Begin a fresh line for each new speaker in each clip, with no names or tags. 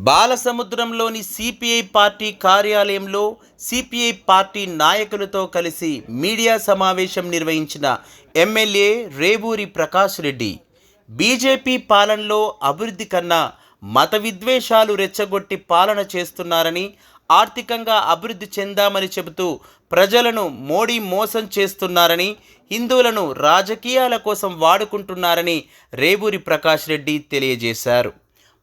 బాలసముద్రంలోని CPI party కార్యాలయంలో CPI party నాయకులతో కలిసి మీడియా సమావేశం నిర్వహించిన ఎమ్మెల్యే రేవూరి ప్రకాష్ రెడ్డి బీజేపీ పాలనలో అభివృద్ధి కన్నా మత విద్వేషాలు రెచ్చగొట్టి పాలన చేస్తున్నారని, ఆర్థికంగా అభివృద్ధి చెందామని చెబుతూ ప్రజలను మోడీ మోసం చేస్తున్నారని, హిందువులను రాజకీయాల కోసం వాడుకుంటున్నారని రేవూరి ప్రకాష్ రెడ్డి తెలియజేశారు.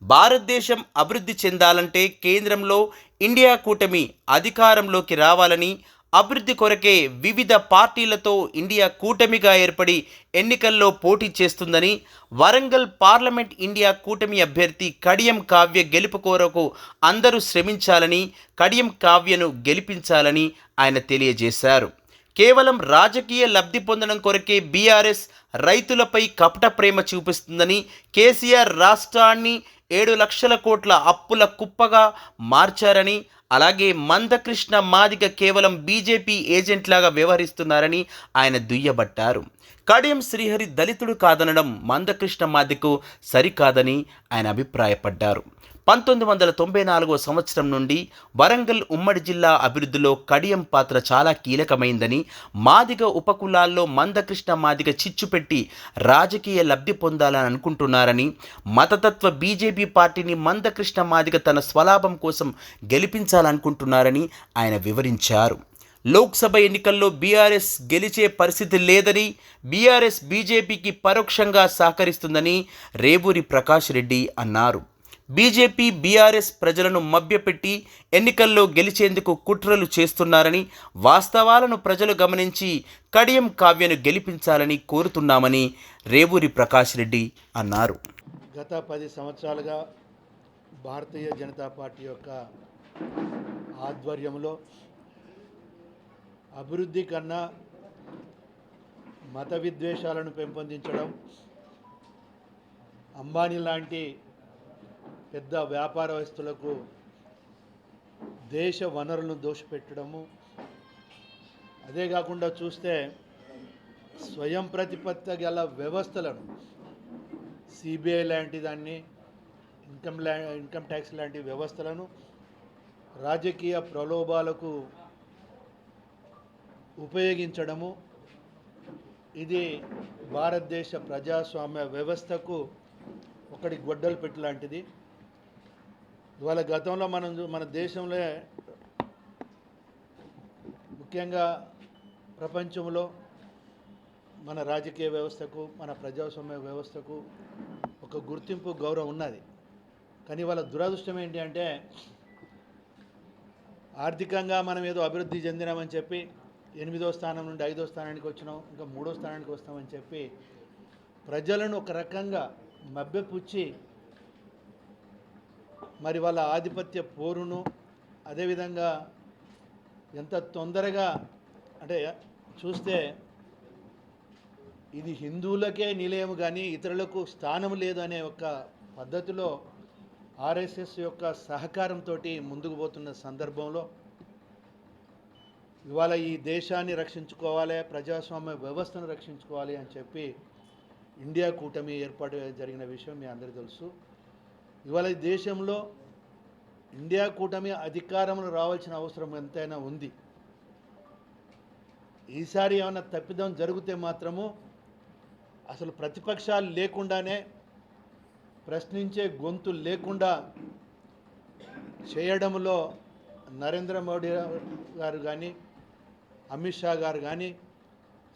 భారతదేశం అభివృద్ధి చెందాలంటే కేంద్రంలో ఇండియా కూటమి అధికారంలోకి రావాలని, అభివృద్ధి కొరకే వివిధ పార్టీలతో ఇండియా కూటమిగా ఏర్పడి ఎన్నికల్లో పోటీ చేస్తుందని, వరంగల్ పార్లమెంట్ ఇండియా కూటమి అభ్యర్థి కడియం కావ్య గెలుపు కొరకు అందరూ శ్రమించాలని, కడియం కావ్యను గెలిపించాలని ఆయన తెలియజేశారు. కేవలం రాజకీయ లబ్ధి పొందడం కొరకే బీఆర్ఎస్ రైతులపై కపట ప్రేమ చూపిస్తుందని, కేసీఆర్ రాష్ట్రాన్ని 7 లక్షల కోట్ల అప్పుల కుప్పగా మార్చారని, అలాగే మందకృష్ణ మాదిగ కేవలం బీజేపీ ఏజెంట్లాగా వ్యవహరిస్తున్నారని ఆయన దుయ్యబట్టారు. కడియం శ్రీహరి దళితుడు కాదనడం మందకృష్ణ మాదికు సరికాదని ఆయన అభిప్రాయపడ్డారు. 1994 సంవత్సరం నుండి వరంగల్ ఉమ్మడి జిల్లా అభివృద్ధిలో కడియం పాత్ర చాలా కీలకమైందని, మాదిగ ఉపకులాల్లో మందకృష్ణ మాదిగ చిచ్చుపెట్టి రాజకీయ లబ్ధి పొందాలని అనుకుంటున్నారని, మతతత్వ బీజేపీ పార్టీని మందకృష్ణ మాదిగ తన స్వలాభం కోసం గెలిపించాలనుకుంటున్నారని ఆయన వివరించారు. లోక్సభ ఎన్నికల్లో బీఆర్ఎస్ గెలిచే పరిస్థితి లేదని, బీఆర్ఎస్ బీజేపీకి పరోక్షంగా సహకరిస్తుందని రేవూరి ప్రకాష్ రెడ్డి అన్నారు. బీజేపీ బీఆర్ఎస్ ప్రజలను మభ్యపెట్టి ఎన్నికల్లో గెలిచేందుకు కుట్రలు చేస్తున్నారని, వాస్తవాలను ప్రజలు గమనించి కడియం కావ్యను గెలిపించాలని కోరుతున్నామని రేవూరి ప్రకాష్ రెడ్డి అన్నారు.
గత 10 సంవత్సరాలుగా భారతీయ జనతా పార్టీ యొక్క ఆధ్వర్యంలో అభివృద్ధి కన్నా మత విద్వేషాలను పెంపొందించడం, అంబానీ లాంటి పెద్ద వ్యాపారస్తులకు దేశ వనరులను దోషపెట్టడము, అదే కాకుండా చూస్తే స్వయం ప్రతిపత్తి గల వ్యవస్థలను సిబిఐ లాంటి దాన్ని, ఇన్కమ్ ట్యాక్స్ లాంటి వ్యవస్థలను రాజకీయ ప్రలోభాలకు ఉపయోగించడము, ఇది భారతదేశ ప్రజాస్వామ్య వ్యవస్థకు ఒకటి గొడ్డలు పెట్టి లాంటిది. ఇవాళ గతంలో మన దేశంలో ముఖ్యంగా ప్రపంచంలో మన రాజకీయ వ్యవస్థకు, మన ప్రజాస్వామ్య వ్యవస్థకు ఒక గుర్తింపు, గౌరవం ఉన్నది. కానీ వాళ్ళ దురదృష్టం ఏంటి అంటే, ఆర్థికంగా మనం ఏదో అభివృద్ధి చెందినామని చెప్పి 8వ స్థానం నుండి 5వ స్థానానికి వచ్చినాం, ఇంకా 3వ స్థానానికి వస్తామని చెప్పి ప్రజలను ఒక రకంగా మభ్యపుచ్చి మరి వాళ్ళ ఆధిపత్య పోరును, అదేవిధంగా ఎంత తొందరగా అంటే చూస్తే ఇది హిందువులకే నిలయం కానీ ఇతరులకు స్థానం లేదు అనే ఒక పద్ధతిలో ఆర్ఎస్ఎస్ యొక్క సహకారంతో ముందుకు పోతున్న సందర్భంలో ఇవాళ ఈ దేశాన్ని రక్షించుకోవాలి, ప్రజాస్వామ్య వ్యవస్థను రక్షించుకోవాలి అని చెప్పి ఇండియా కూటమి ఏర్పాటు జరిగిన విషయం మీ అందరికీ తెలుసు. ఇవాళ ఈ దేశంలో ఇండియా కూటమి అధికారంలో రావాల్సిన అవసరం ఎంతైనా ఉంది. ఈసారి ఏమైనా తప్పిదం జరిగితే మాత్రము అసలు ప్రతిపక్షాలు లేకుండానే, ప్రశ్నించే గొంతు లేకుండా చేయడంలో నరేంద్ర మోడీ గారు కానీ, అమిత్ షా గారు కానీ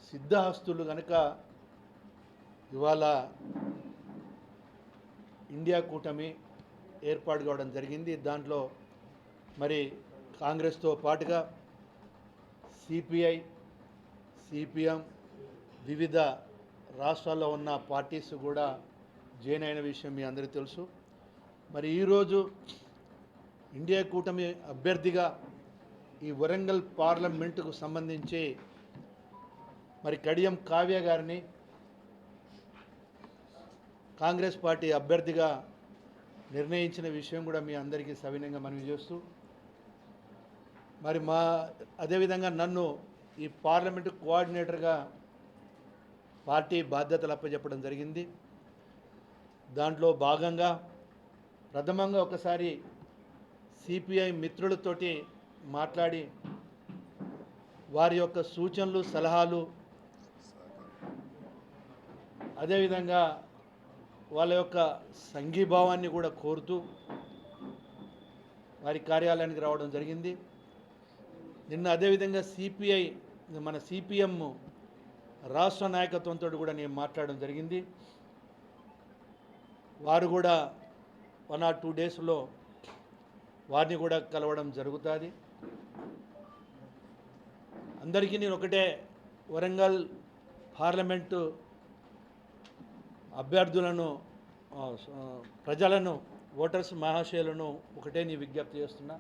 సిద్ధహస్తులు కనుక ఇవాళ ఇండియా కూటమి ఏర్పాటు కావడం జరిగింది. దాంట్లో మరి కాంగ్రెస్తో పాటుగా సిపిఐ, సిపిఎం, వివిధ రాష్ట్రాల్లో ఉన్న పార్టీస్ కూడా జాయిన్ అయిన విషయం మీ అందరికీ తెలుసు. మరి ఈరోజు ఇండియా కూటమి అభ్యర్థిగా ఈ వరంగల్ పార్లమెంటుకు సంబంధించి మరి కడియం కావ్య గారిని కాంగ్రెస్ పార్టీ అభ్యర్థిగా నిర్ణయించిన విషయం కూడా మీ అందరికీ సవినయంగా మనవి చేస్తూ, మరి అదేవిధంగా నన్ను ఈ పార్లమెంటు కోఆర్డినేటర్గా పార్టీ బాధ్యతలు అప్పచెప్పడం జరిగింది. దాంట్లో భాగంగా ప్రథమంగా ఒకసారి సిపిఐ మిత్రులతోటి మాట్లాడి వారి యొక్క సూచనలు సలహాలు అదేవిధంగా వాళ్ళ యొక్క సంఘీభావాన్ని కూడా కోరుతూ వారి కార్యాలయానికి రావడం జరిగింది. నిన్న అదేవిధంగా సిపిఐ మన సిపిఎం రాష్ట్ర నాయకత్వంతో కూడా నేను మాట్లాడడం జరిగింది. వారు కూడా 1 or 2 డేస్లో వారిని కూడా కలవడం జరుగుతుంది. అందరికీ నేను ఒకటే, వరంగల్ పార్లమెంటు అభ్యర్థులను ప్రజలను ఓటర్స్ మహాశయులను ఒకటే నీ విజ్ఞప్తి చేస్తున్నా.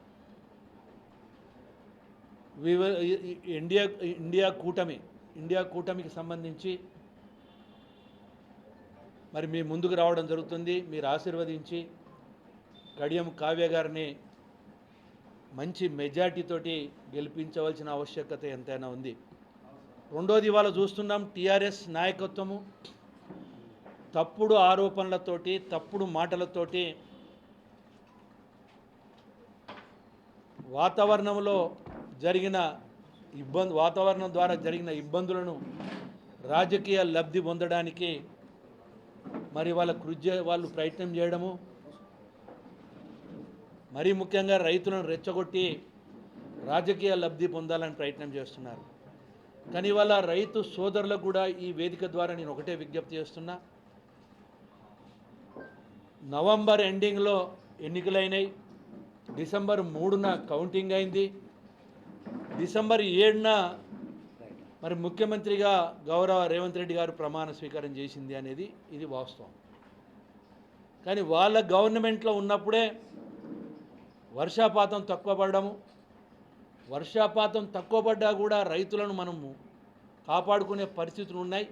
ఇండియా కూటమికి సంబంధించి మరి మీ ముందుకు రావడం జరుగుతుంది. మీరు ఆశీర్వదించి కడియం కావ్య గారిని మంచి మెజార్టీతోటి గెలిపించవలసిన ఆవశ్యకత ఎంతైనా ఉంది. రెండోది ఇవాళ చూస్తున్నాం, టీఆర్ఎస్ నాయకత్వము తప్పుడు ఆరోపణలతోటి తప్పుడు మాటలతోటి వాతావరణం ద్వారా జరిగిన ఇబ్బందులను రాజకీయ లబ్ధి పొందడానికి మరి వాళ్ళు ప్రయత్నం చేయడము, మరీ ముఖ్యంగా రైతులను రెచ్చగొట్టి రాజకీయ లబ్ధి పొందాలని ప్రయత్నం చేస్తున్నారు. కానీ ఇవాళ రైతు సోదరులకు కూడా ఈ వేదిక ద్వారా నేను ఒకటే విజ్ఞప్తి చేస్తున్నా. నవంబర్ ఎండింగ్లో ఎన్నికలైనాయి, డిసెంబర్ 3న కౌంటింగ్ అయింది, డిసెంబర్ 7న మరి ముఖ్యమంత్రిగా గౌరవ రేవంత్ రెడ్డి గారు ప్రమాణ స్వీకారం చేసింది అనేది ఇది వాస్తవం. కానీ వాళ్ళ గవర్నమెంట్లో ఉన్నప్పుడే వర్షాపాతం తక్కువ పడ్డా కూడా రైతులను మనము కాపాడుకునే పరిస్థితులు ఉన్నాయి.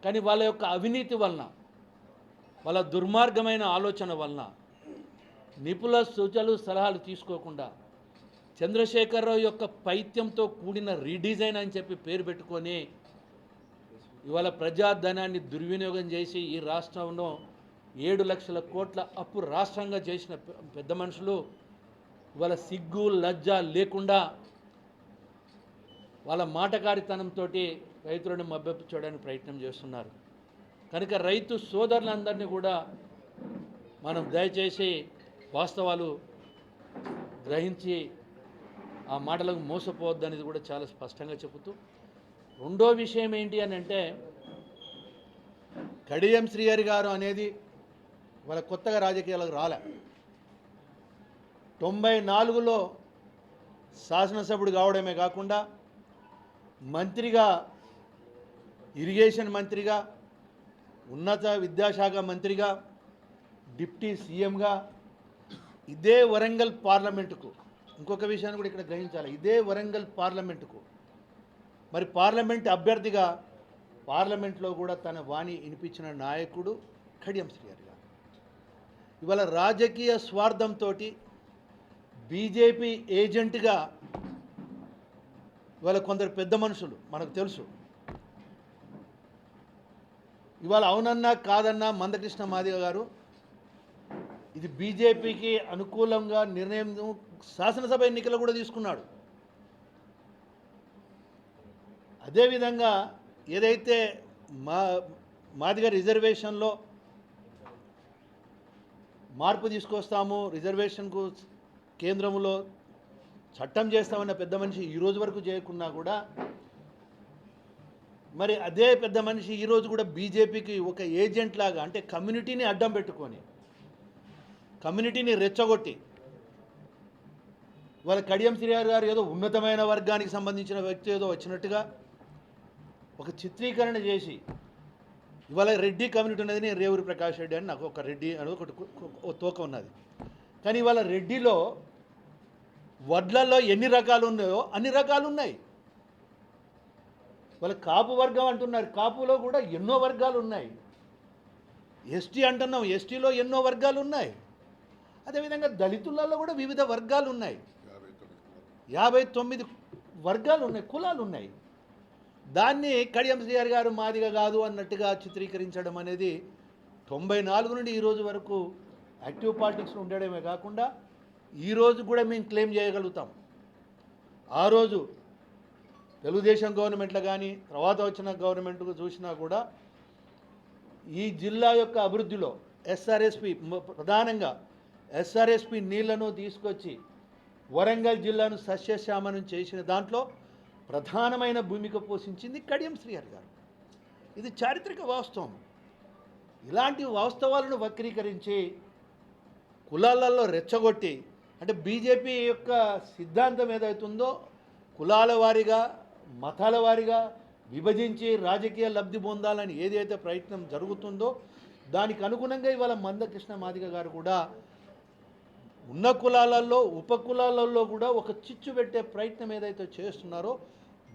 కానీ వాళ్ళ యొక్క అవినీతి వలన, వాళ్ళ దుర్మార్గమైన ఆలోచన వలన, నిపుణుల సూచనలు సలహాలు తీసుకోకుండా చంద్రశేఖరరావు యొక్క పైత్యంతో కూడిన రీడిజైన్ అని చెప్పి పేరు పెట్టుకొని ఇవాళ ప్రజాధనాన్ని దుర్వినియోగం చేసి ఈ రాష్ట్రంలో 7 లక్షల కోట్ల అప్పు రాష్ట్రంగా చేసిన పెద్ద మనుషులు ఇవాళ సిగ్గు లజ్జ లేకుండా వాళ్ళ మాటకారితనంతో రైతులను మభ్యపెట్టడానికి ప్రయత్నం చేస్తున్నారు. కనుక రైతు సోదరులందరినీ కూడా మనం దయచేసి వాస్తవాలు గ్రహించి ఆ మాటలకు మోసపోవద్దనేది కూడా చాలా స్పష్టంగా చెబుతూ, రెండో విషయం ఏంటి అని అంటే, కడియం శ్రీహరి గారు అనేది వాళ్ళ కొత్తగా రాజకీయాలకు రాలే. 94లో శాసనసభ్యుడు కావడమే కాకుండా మంత్రిగా, ఇరిగేషన్ మంత్రిగా, ఉన్నత విద్యాశాఖ మంత్రిగా, డిప్యూటీ సీఎంగా ఇదే వరంగల్ పార్లమెంటుకు, ఇంకొక విషయాన్ని కూడా ఇక్కడ గ్రహించాలి, ఇదే వరంగల్ పార్లమెంటుకు మరి పార్లమెంట్ అభ్యర్థిగా పార్లమెంట్లో కూడా తన వాణి వినిపించిన నాయకుడు కడియం శ్రీహరి గారు. ఇవాళ రాజకీయ స్వార్థంతో బీజేపీ ఏజెంట్గా ఇవాళ కొందరు పెద్ద మనుషులు మనకు తెలుసు. ఇవాళ అవునన్నా కాదన్నా మందకృష్ణ మాదిగ గారు ఇది బీజేపీకి అనుకూలంగా నిర్ణయం శాసనసభ ఎన్నికలు కూడా తీసుకున్నాడు. అదేవిధంగా ఏదైతే మాదిగ రిజర్వేషన్లో మార్పు తీసుకొస్తాము, రిజర్వేషన్కు కేంద్రంలో చట్టం చేస్తామన్న పెద్ద మనిషి ఈరోజు వరకు చేయకున్నా కూడా మరి అదే పెద్ద మనిషి ఈరోజు కూడా బీజేపీకి ఒక ఏజెంట్ లాగా, అంటే కమ్యూనిటీని అడ్డం పెట్టుకొని, కమ్యూనిటీని రెచ్చగొట్టి వాళ్ళ కడియం శ్రీహరి గారు ఏదో ఉన్నతమైన వర్గానికి సంబంధించిన వ్యక్తి ఏదో వచ్చినట్టుగా ఒక చిత్రీకరణ చేసి, ఇవాళ రెడ్డి కమ్యూనిటీ ఉన్నది, నేను రేవూరి ప్రకాష్ రెడ్డి అని నాకు ఒక రెడ్డి అని ఒకటి తోక ఉన్నది. కానీ ఇవాళ రెడ్డిలో వడ్లలో ఎన్ని రకాలు ఉన్నాయో అన్ని రకాలు ఉన్నాయి. వాళ్ళ కాపు వర్గం అంటున్నారు, కాపులో కూడా ఎన్నో వర్గాలు ఉన్నాయి. ఎస్టీ అంటున్నాం, ఎస్టీలో ఎన్నో వర్గాలు ఉన్నాయి. అదేవిధంగా దళితులలో కూడా వివిధ వర్గాలు ఉన్నాయి, 59 వర్గాలు ఉన్నాయి, కులాలు ఉన్నాయి. దాన్ని కడియం శ్రీహరి గారు మాదిగ కాదు అన్నట్టుగా చిత్రీకరించడం అనేది 94 నుండి ఈరోజు వరకు యాక్టివ్ పాలిటిక్స్లో ఉండడమే కాకుండా ఈరోజు కూడా మేము క్లెయిమ్ చేయగలుగుతాం. ఆ రోజు తెలుగుదేశం గవర్నమెంట్లో కానీ తర్వాత వచ్చిన గవర్నమెంట్ చూసినా కూడా ఈ జిల్లా యొక్క అభివృద్ధిలో ఎస్ఆర్ఎస్పి ప్రధానంగా ఎస్ఆర్ఎస్పి నీళ్లను తీసుకొచ్చి వరంగల్ జిల్లాను సస్యశ్యామనం చేసిన దాంట్లో ప్రధానమైన భూమిక పోషించింది కడియం శ్రీహరి గారు. ఇది చారిత్రక వాస్తవం. ఇలాంటి వాస్తవాలను వక్రీకరించి కులాలలో రెచ్చగొట్టి, అంటే బీజేపీ యొక్క సిద్ధాంతం ఏదైతుందో కులాల వారీగా మతాల వారీగా విభజించి రాజకీయ లబ్ధి పొందాలని ఏదైతే ప్రయత్నం జరుగుతుందో దానికి అనుగుణంగా ఇవాళ మందకృష్ణ మాదిగ గారు కూడా ఉన్న కులాలలో ఉపకులాలలో కూడా ఒక చిచ్చు పెట్టే ప్రయత్నం ఏదైతే చేస్తున్నారో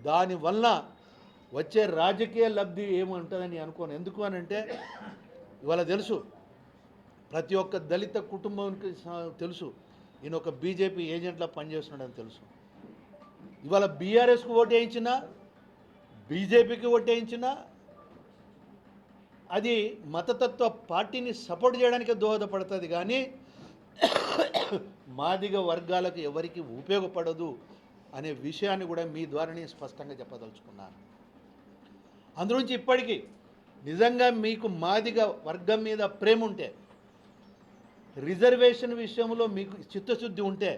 దానివల్ల వచ్చే రాజకీయ లబ్ధి ఏముంటుందని అనుకోను. ఎందుకు అని అంటే ఇవాళ తెలుసు, ప్రతి ఒక్క దళిత కుటుంబానికి తెలుసు ఈయన ఒక బీజేపీ ఏజెంట్లా పనిచేస్తున్నాడని తెలుసు. ఇవాళ బీఆర్ఎస్కు ఓటు వేయించినా బీజేపీకి ఓటు వేయించినా అది మతతత్వ పార్టీని సపోర్ట్ చేయడానికి దోహదపడుతుంది, కానీ మాదిగ వర్గాలకు ఎవరికి ఉపయోగపడదు అనే విషయాన్ని కూడా మీ ద్వారానే స్పష్టంగా చెప్పదలుచుకున్నాను. అందులోంచి ఇప్పటికీ నిజంగా మీకు మాదిగ వర్గం మీద ప్రేమ ఉంటే, రిజర్వేషన్ విషయంలో మీకు చిత్తశుద్ధి ఉంటే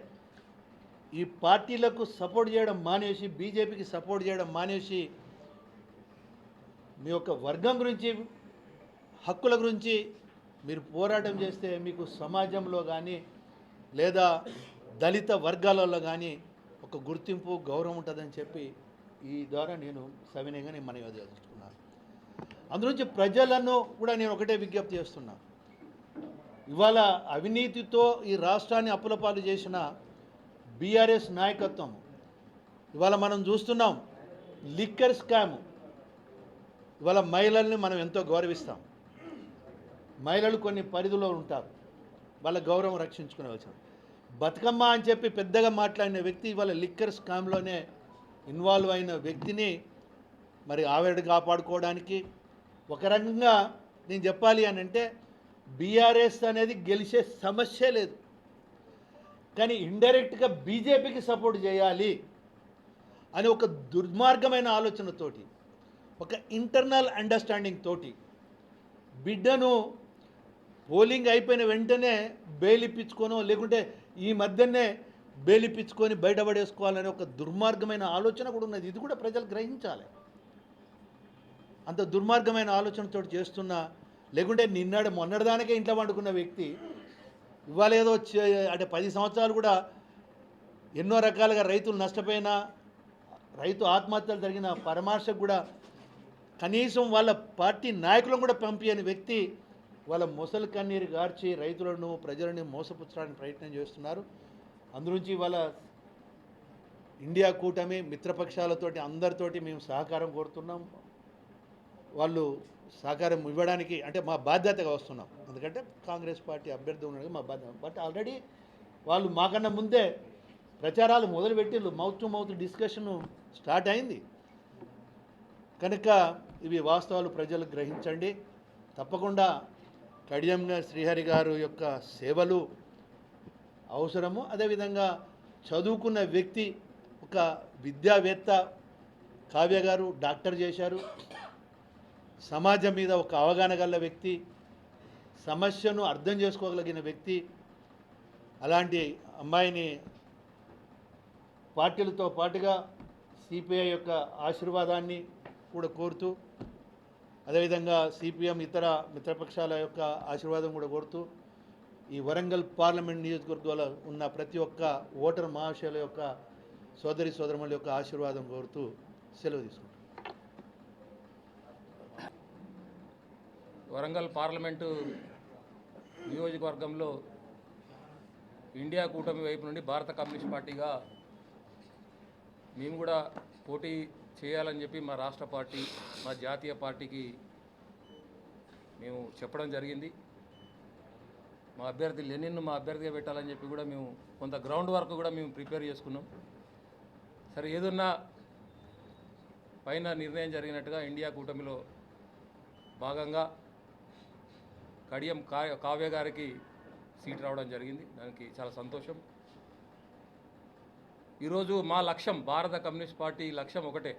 ఈ పార్టీలకు సపోర్ట్ చేయడం మానేసి, బీజేపీకి సపోర్ట్ చేయడం మానేసి మీ యొక్క వర్గం గురించి హక్కుల గురించి మీరు పోరాటం చేస్తే మీకు సమాజంలో కానీ లేదా దళిత వర్గాలలో కానీ ఒక గుర్తింపు గౌరవం ఉంటుందని చెప్పి ఈ ద్వారా నేను సవినయంగా నేను మనవి చేసుకున్నాను. అందులోంచి ప్రజలను కూడా నేను ఒకటే విజ్ఞప్తి చేస్తున్నాను. ఇవాళ అవినీతితో ఈ రాష్ట్రాన్ని అప్పులపాలు చేసిన బీఆర్ఎస్ నాయకత్వం ఇవాళ మనం చూస్తున్నాం. లిక్కర్ స్కామ్, ఇవాళ మహిళల్ని మనం ఎంతో గౌరవిస్తాం. మహిళలు కొన్ని పరిధిలో ఉంటారు, వాళ్ళ గౌరవం రక్షించుకునేవలసిన బతుకమ్మ అని చెప్పి పెద్దగా మాట్లాడిన వ్యక్తి ఇవాళ లిక్కర్ స్కామ్లోనే ఇన్వాల్వ్ అయిన వ్యక్తిని మరి ఆవిడ కాపాడుకోవడానికి ఒక రకంగా నేను చెప్పాలి అని అంటే బీఆర్ఎస్ అనేది గెలిచే సమస్య లేదు, కానీ ఇండైరెక్ట్గా బీజేపీకి సపోర్ట్ చేయాలి అని ఒక దుర్మార్గమైన ఆలోచనతోటి, ఒక ఇంటర్నల్ అండర్స్టాండింగ్ తోటి బిడ్డను పోలింగ్ అయిపోయిన వెంటనే బెయిల్ ఇప్పించుకోనో లేకుంటే ఈ మధ్యనే బెయిల్ ఇప్పించుకొని బయటపడేసుకోవాలనే ఒక దుర్మార్గమైన ఆలోచన కూడా ఉన్నది. ఇది కూడా ప్రజలు గ్రహించాలి. అంత దుర్మార్గమైన ఆలోచనతో చేస్తున్న, లేకుంటే మొన్నటిదానికే ఇంట్లో వండుకున్న వ్యక్తి ఇవాళ ఏదో అంటే 10 సంవత్సరాలు కూడా ఎన్నో రకాలుగా రైతులు నష్టపోయినా, రైతు ఆత్మహత్యలు జరిగిన పరామర్శకు కూడా కనీసం వాళ్ళ పార్టీ నాయకులను కూడా పంపించని వ్యక్తి వాళ్ళ మొసలు కన్నీరు గార్చి రైతులను ప్రజలను మోసపుచ్చడానికి ప్రయత్నం చేస్తున్నారు. అందునుంచి వాళ్ళ ఇండియా కూటమి మిత్రపక్షాలతోటి అందరితోటి మేము సహకారం కోరుతున్నాం. వాళ్ళు సహకారం ఇవ్వడానికి అంటే మా బాధ్యతగా వస్తున్నాం. ఎందుకంటే కాంగ్రెస్ పార్టీ అభ్యర్థి ఉండడానికి మా బాధ్యత. బట్ ఆల్రెడీ వాళ్ళు మాకన్నా ముందే ప్రచారాలు మొదలుపెట్టి mouth to mouth discussion start అయింది. కనుక ఇవి వాస్తవాలు ప్రజలు గ్రహించండి. తప్పకుండా కడియం శ్రీహరి గారు యొక్క సేవలు అవసరము. అదేవిధంగా చదువుకున్న వ్యక్తి, ఒక విద్యావేత్త, కావ్య గారు డాక్టర్ చేశారు, సమాజం మీద ఒక అవగాహన గల వ్యక్తి, సమస్యను అర్థం చేసుకోగలిగిన వ్యక్తి. అలాంటి అమ్మాయిని పార్టీలతో పాటుగా సిపిఐ యొక్క ఆశీర్వాదాన్ని కూడా కోరుతూ, అదేవిధంగా సిపిఎం ఇతర మిత్రపక్షాల యొక్క ఆశీర్వాదం కూడా కోరుతూ, ఈ వరంగల్ పార్లమెంట్ నియోజకవర్గంలో ఉన్న ప్రతి ఒక్క ఓటర్ మహాశయుల యొక్క సోదరి సోదరుల యొక్క ఆశీర్వాదం కోరుతూ సెలవు తీసుకుంటాం.
వరంగల్ పార్లమెంటు నియోజకవర్గంలో ఇండియా కూటమి వైపు నుండి భారత కమ్యూనిస్ట్ పార్టీగా మేము కూడా పోటీ చేయాలని చెప్పి మా రాష్ట్ర పార్టీ, మా జాతీయ పార్టీకి మేము చెప్పడం జరిగింది. మా అభ్యర్థి లెనిన్ను మా అభ్యర్థిగా పెట్టాలని చెప్పి కూడా మేము కొంత గ్రౌండ్ వర్క్ కూడా మేము ప్రిపేర్ చేసుకున్నాం. సరే, ఏదన్నా పైన నిర్ణయం జరిగినట్టుగా ఇండియా కూటమిలో భాగంగా కడియం కావ్య గారికి సీట్ రావడం జరిగింది. దానికి చాలా సంతోషం. ఈరోజు మా లక్ష్యం, భారత కమ్యూనిస్ట్ పార్టీ లక్ష్యం ఒకటే,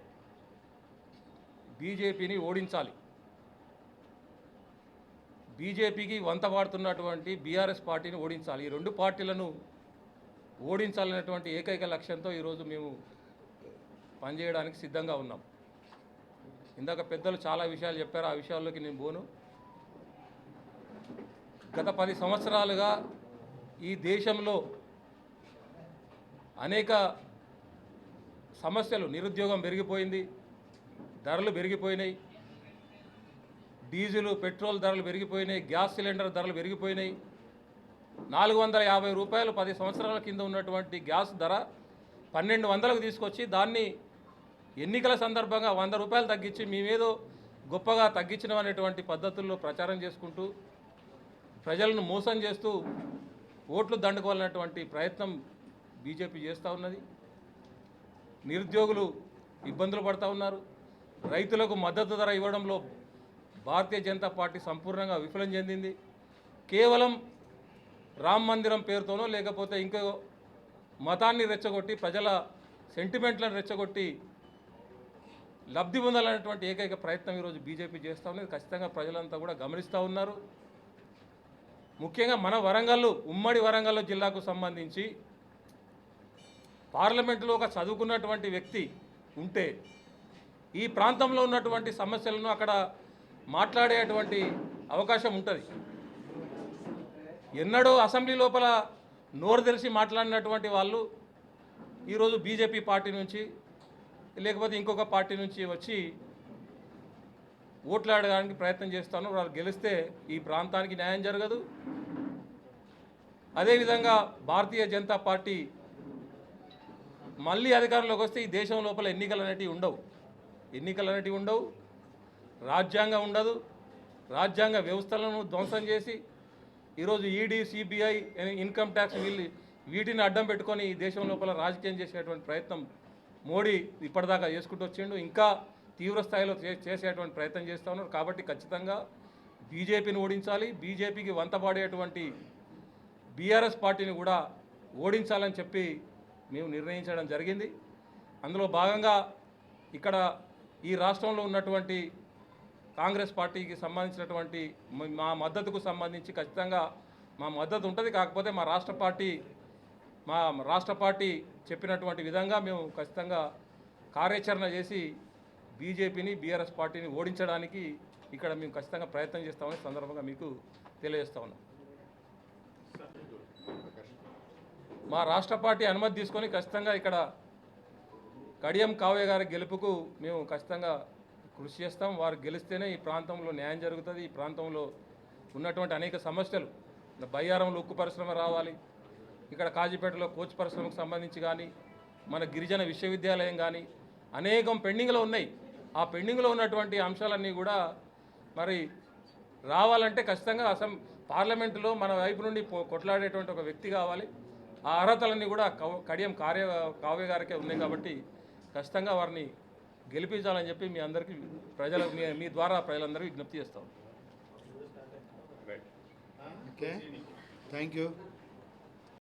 బీజేపీని ఓడించాలి. బీజేపీకి వంత వాడుతున్నటువంటి బీఆర్ఎస్ పార్టీని ఓడించాలి. ఈ రెండు పార్టీలను ఓడించాలనేటువంటి ఏకైక లక్ష్యంతో ఈరోజు మేము పనిచేయడానికి సిద్ధంగా ఉన్నాం. ఇందాక పెద్దలు చాలా విషయాలు చెప్పారు, ఆ విషయాల్లోకి నేను పోను. గత 10 సంవత్సరాలుగా ఈ దేశంలో అనేక సమస్యలు, నిరుద్యోగం పెరిగిపోయింది, ధరలు పెరిగిపోయినాయి, డీజిల్ పెట్రోల్ ధరలు పెరిగిపోయినాయి, గ్యాస్ సిలిండర్ ధరలు పెరిగిపోయినాయి. 450 రూపాయలు 10 సంవత్సరాల కింద ఉన్నటువంటి గ్యాస్ ధర 1200కు తీసుకొచ్చి దాన్ని ఎన్నికల సందర్భంగా 100 రూపాయలు తగ్గించి మేమేదో గొప్పగా తగ్గించడం అనేటువంటి పద్ధతుల్లో ప్రచారం చేసుకుంటూ ప్రజలను మోసం చేస్తూ ఓట్లు దండుకోవాలన్నటువంటి ప్రయత్నం బీజేపీ చేస్తూ ఉన్నది. నిరుద్యోగులు ఇబ్బందులు పడుతూ ఉన్నారు. రైతులకు మద్దతు ధర ఇవ్వడంలో భారతీయ జనతా పార్టీ సంపూర్ణంగా విఫలం చెందింది. కేవలం రామ మందిరం పేరుతోనో లేకపోతే ఇంకో మతాన్ని రెచ్చగొట్టి, ప్రజల సెంటిమెంట్లను రెచ్చగొట్టి లబ్ధి పొందాలనేటువంటి ఏకైక ప్రయత్నం ఈరోజు బీజేపీ చేస్తూ ఉన్నది. ఖచ్చితంగా ప్రజలంతా కూడా గమనిస్తూ ఉన్నారు. ముఖ్యంగా మన వరంగల్, ఉమ్మడి వరంగల్ జిల్లాకు సంబంధించి పార్లమెంటులో ఒక చదువుకున్నటువంటి వ్యక్తి ఉంటే ఈ ప్రాంతంలో ఉన్నటువంటి సమస్యలను అక్కడ మాట్లాడేటువంటి అవకాశం ఉంటుంది. ఎన్నడూ అసెంబ్లీ లోపల నోరు తెరిచి మాట్లాడినటువంటి వాళ్ళు ఈరోజు బీజేపీ పార్టీ నుంచి లేకపోతే ఇంకొక పార్టీ నుంచి వచ్చి ఓట్లాడడానికి ప్రయత్నం చేస్తాను. వాళ్ళు గెలిస్తే ఈ ప్రాంతానికి న్యాయం జరగదు. అదేవిధంగా భారతీయ జనతా పార్టీ మళ్ళీ అధికారంలోకి వస్తే ఈ దేశం లోపల ఎన్నికలు అనేటివి ఉండవు, రాజ్యాంగం ఉండదు. రాజ్యాంగ వ్యవస్థలను ధ్వంసం చేసి ఈరోజు ఈడీ, సిబిఐ, ఇన్కమ్ ట్యాక్స్ వీటిని అడ్డం పెట్టుకొని ఈ దేశం లోపల రాజకీయం చేసేటువంటి ప్రయత్నం మోడీ ఇప్పటిదాకా చేసుకుంటూ వచ్చిండు. ఇంకా తీవ్ర స్థాయిలో చేసేటువంటి ప్రయత్నం చేస్తూ ఉన్నారు. కాబట్టి ఖచ్చితంగా బీజేపీని ఓడించాలి. బీజేపీకి వంతపాడేటువంటి బీఆర్ఎస్ పార్టీని కూడా ఓడించాలని చెప్పి మేము నిర్ణయించడం జరిగింది. అందులో భాగంగా ఇక్కడ ఈ రాష్ట్రంలో ఉన్నటువంటి కాంగ్రెస్ పార్టీకి సంబంధించినటువంటి మా మద్దతుకు సంబంధించి ఖచ్చితంగా మా మద్దతు ఉంటుంది. కాకపోతే మా రాష్ట్ర పార్టీ చెప్పినటువంటి విధంగా మేము ఖచ్చితంగా కార్యాచరణ చేసి బీజేపీని, బీఆర్ఎస్ పార్టీని ఓడించడానికి ఇక్కడ మేము ఖచ్చితంగా ప్రయత్నం చేస్తామని సందర్భంగా మీకు తెలియజేస్తా ఉన్నాం. మా రాష్ట్ర పార్టీ అనుమతి తీసుకొని ఖచ్చితంగా ఇక్కడ కడియం కావ్య గారి గెలుపుకు మేము ఖచ్చితంగా కృషి చేస్తాం. వారు గెలిస్తేనే ఈ ప్రాంతంలో న్యాయం జరుగుతుంది. ఈ ప్రాంతంలో ఉన్నటువంటి అనేక సమస్యలు, బయ్యారంలో ఉక్కు పరిశ్రమ రావాలి, ఇక్కడ కాజీపేటలో కోచ్ పరిశ్రమకు సంబంధించి కానీ, మన గిరిజన విశ్వవిద్యాలయం కానీ అనేకం పెండింగ్లో ఉన్నాయి. ఆ పెండింగ్లో ఉన్నటువంటి అంశాలన్నీ కూడా మరి రావాలంటే ఖచ్చితంగా పార్లమెంటులో మన వైపు నుండి కొట్లాడేటువంటి ఒక వ్యక్తి కావాలి. ఆ అర్హతలన్నీ కూడా కడియం కావ్య గారికే ఉన్నాయి. కాబట్టి ఖచ్చితంగా వారిని గెలిపించాలని చెప్పి మీ అందరికీ మీ ద్వారా ప్రజలందరికీ విజ్ఞప్తి చేస్తాం.
Okay, thank you.